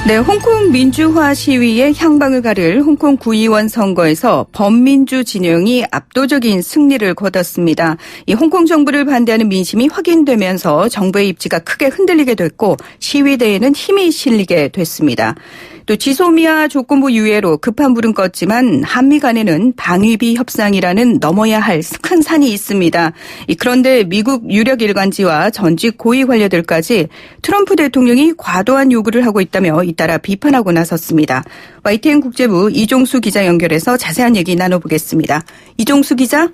네, 홍콩 민주화 시위의 향방을 가를 홍콩 구의원 선거에서 범민주 진영이 압도적인 승리를 거뒀습니다. 이 홍콩 정부를 반대하는 민심이 확인되면서 정부의 입지가 크게 흔들리게 됐고 시위대에는 힘이 실리게 됐습니다. 또 지소미아 조건부 유예로 급한 불은 껐지만 한미 간에는 방위비 협상이라는 넘어야 할 큰 산이 있습니다. 그런데 미국 유력 일간지와 전직 고위 관료들까지 트럼프 대통령이 과도한 요구를 하고 있다며 잇따라 비판하고 나섰습니다. YTN 국제부 이종수 기자 연결해서 자세한 얘기 나눠보겠습니다. 이종수 기자.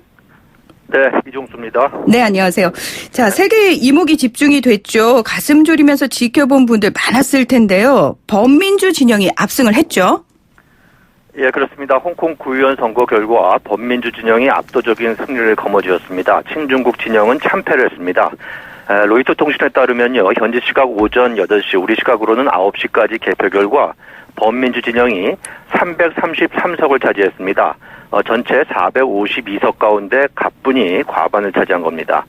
네, 이종수입니다. 네, 안녕하세요. 자, 세계의 이목이 집중이 됐죠. 가슴 졸이면서 지켜본 분들 많았을 텐데요. 범민주 진영이 압승을 했죠. 예, 그렇습니다. 홍콩 구의원 선거 결과 범민주 진영이 압도적인 승리를 거머쥐었습니다. 친중국 진영은 참패를 했습니다. 로이터 통신에 따르면요, 현지 시각 오전 8시, 우리 시각으로는 9시까지 개표 결과 범민주 진영이 333석을 차지했습니다. 전체 452석 가운데 가뿐히 과반을 차지한 겁니다.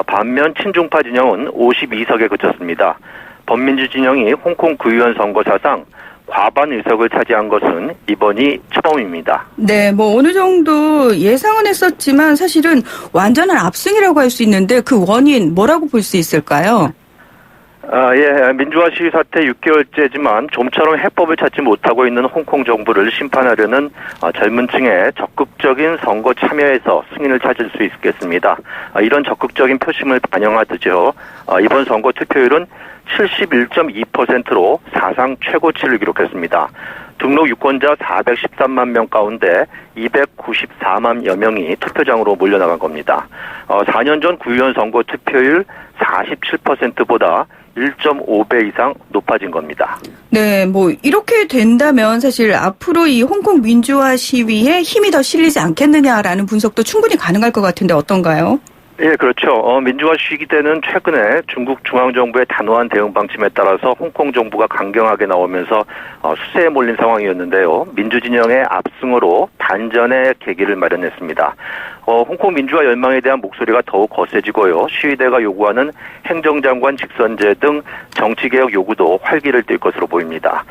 반면 친중파 진영은 52석에 그쳤습니다. 범민주 진영이 홍콩 구의원 선거 사상 과반 의석을 차지한 것은 이번이 처음입니다. 네, 어느 정도 예상은 했었지만 사실은 완전한 압승이라고 할 수 있는데 그 원인 뭐라고 볼 수 있을까요? 예, 민주화 시위 사태 6개월째지만 좀처럼 해법을 찾지 못하고 있는 홍콩 정부를 심판하려는 젊은 층의 적극적인 선거 참여에서 승인을 찾을 수 있겠습니다. 이런 적극적인 표심을 반영하듯이요, 이번 선거 투표율은 71.2%로 사상 최고치를 기록했습니다. 등록 유권자 413만 명 가운데 294만여 명이 투표장으로 몰려나간 겁니다. 4년 전 구의원 선거 투표율 47%보다 1.5배 이상 높아진 겁니다. 네, 이렇게 된다면 사실 앞으로 이 홍콩 민주화 시위에 힘이 더 실리지 않겠느냐라는 분석도 충분히 가능할 것 같은데 어떤가요? 예, 그렇죠. 민주화 시기 때는 최근에 중국 중앙정부의 단호한 대응 방침에 따라서 홍콩 정부가 강경하게 나오면서 수세에 몰린 상황이었는데요. 민주진영의 압승으로 반전의 계기를 마련했습니다. 홍콩 민주화 열망에 대한 목소리가 더욱 거세지고요. 시위대가 요구하는 행정장관 직선제 등 정치개혁 요구도 활기를 띨 것으로 보입니다.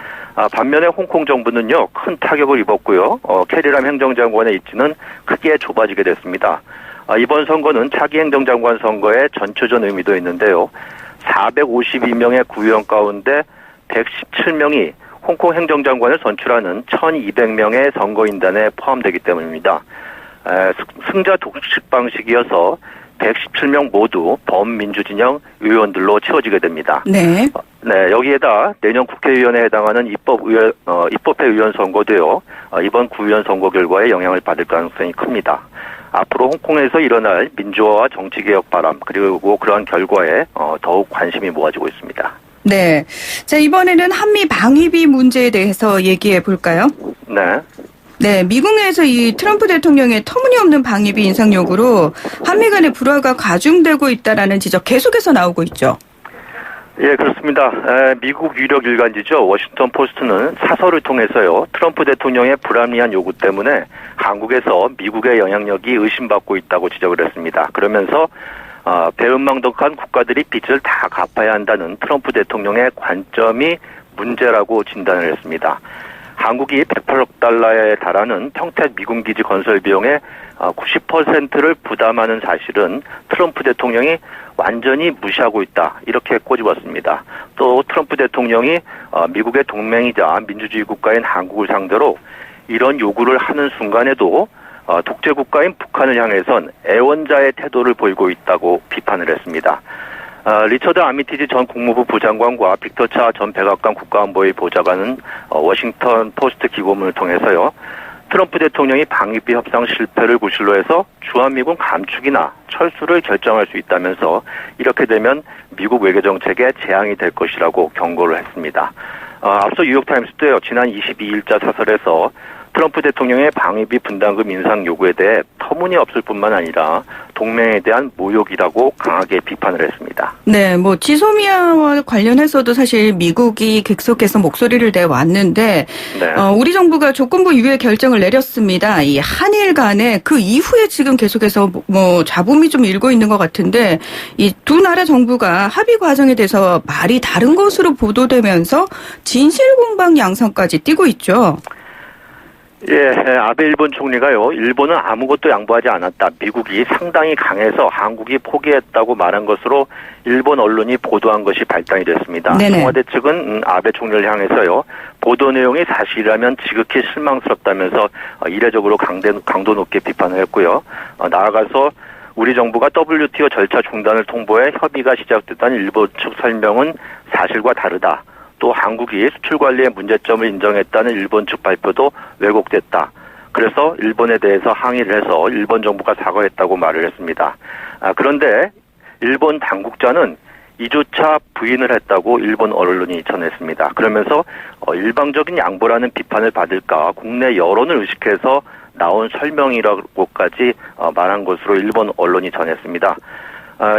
반면에 홍콩 정부는요, 큰 타격을 입었고요. 캐리람 행정장관의 입지는 크게 좁아지게 됐습니다. 이번 선거는 차기 행정장관 선거의 전초전 의미도 있는데요. 452명의 구의원 가운데 117명이 홍콩 행정장관을 선출하는 1200명의 선거인단에 포함되기 때문입니다. 승자 독식 방식이어서 117명 모두 범민주진영 의원들로 채워지게 됩니다. 네. 네, 여기에다 내년 국회의원에 해당하는 입법회 의원 선거도요, 이번 구의원 선거 결과에 영향을 받을 가능성이 큽니다. 앞으로 홍콩에서 일어날 민주화와 정치개혁 바람, 그리고 그러한 결과에 더욱 관심이 모아지고 있습니다. 네. 자, 이번에는 한미 방위비 문제에 대해서 얘기해 볼까요? 네. 네, 미국 내에서 이 트럼프 대통령의 터무니없는 방위비 인상 요구로 한미 간의 불화가 가중되고 있다라는 지적 계속해서 나오고 있죠. 예, 그렇습니다. 미국 유력 일간지죠. 워싱턴 포스트는 사설을 통해서요, 트럼프 대통령의 불합리한 요구 때문에 한국에서 미국의 영향력이 의심받고 있다고 지적을 했습니다. 그러면서 배은망덕한 국가들이 빚을 다 갚아야 한다는 트럼프 대통령의 관점이 문제라고 진단을 했습니다. 한국이 108억 달러에 달하는 평택 미군 기지 건설 비용의 90%를 부담하는 사실은 트럼프 대통령이 완전히 무시하고 있다, 이렇게 꼬집었습니다. 또 트럼프 대통령이 미국의 동맹이자 민주주의 국가인 한국을 상대로 이런 요구를 하는 순간에도 독재 국가인 북한을 향해선 애원자의 태도를 보이고 있다고 비판을 했습니다. 리처드 아미티지 전 국무부 부장관과 빅터 차 전 백악관 국가안보위 보좌관은 워싱턴 포스트 기고문을 통해서요, 트럼프 대통령이 방위비 협상 실패를 구실로 해서 주한미군 감축이나 철수를 결정할 수 있다면서 이렇게 되면 미국 외교정책에 재앙이 될 것이라고 경고를 했습니다. 앞서 뉴욕타임스도요, 지난 22일자 사설에서 트럼프 대통령의 방위비 분담금 인상 요구에 대해 터무니없을 뿐만 아니라 동맹에 대한 모욕이라고 강하게 비판을 했습니다. 네, 뭐 지소미아와 관련해서도 사실 미국이 계속해서 목소리를 내왔는데 네. 우리 정부가 조건부 유예 결정을 내렸습니다. 이 한일 간에 그 이후에 지금 계속해서 뭐 잡음이 좀 일고 있는 것 같은데 이 두 나라 정부가 합의 과정에 대해서 말이 다른 것으로 보도되면서 진실공방 양상까지 띄고 있죠. 예, 아베 일본 총리가요, 일본은 아무것도 양보하지 않았다. 미국이 상당히 강해서 한국이 포기했다고 말한 것으로 일본 언론이 보도한 것이 발단이 됐습니다. 네네. 청와대 측은 아베 총리를 향해서요, 보도 내용이 사실이라면 지극히 실망스럽다면서 이례적으로 강도 높게 비판을 했고요. 나아가서 우리 정부가 WTO 절차 중단을 통보해 협의가 시작됐다는 일본 측 설명은 사실과 다르다. 또 한국이 수출 관리의 문제점을 인정했다는 일본 측 발표도 왜곡됐다. 그래서 일본에 대해서 항의를 해서 일본 정부가 사과했다고 말을 했습니다. 그런데 일본 당국자는 이조차 부인을 했다고 일본 언론이 전했습니다. 그러면서 일방적인 양보라는 비판을 받을까 국내 여론을 의식해서 나온 설명이라고까지 말한 것으로 일본 언론이 전했습니다.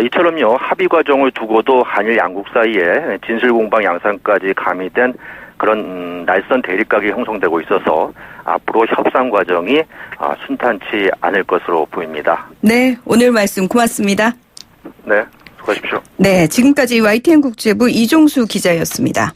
이처럼요, 합의 과정을 두고도 한일 양국 사이에 진실공방 양상까지 가미된 그런 날선 대립각이 형성되고 있어서 앞으로 협상 과정이 순탄치 않을 것으로 보입니다. 네, 오늘 말씀 고맙습니다. 네, 수고하십시오. 네, 지금까지 YTN 국제부 이종수 기자였습니다.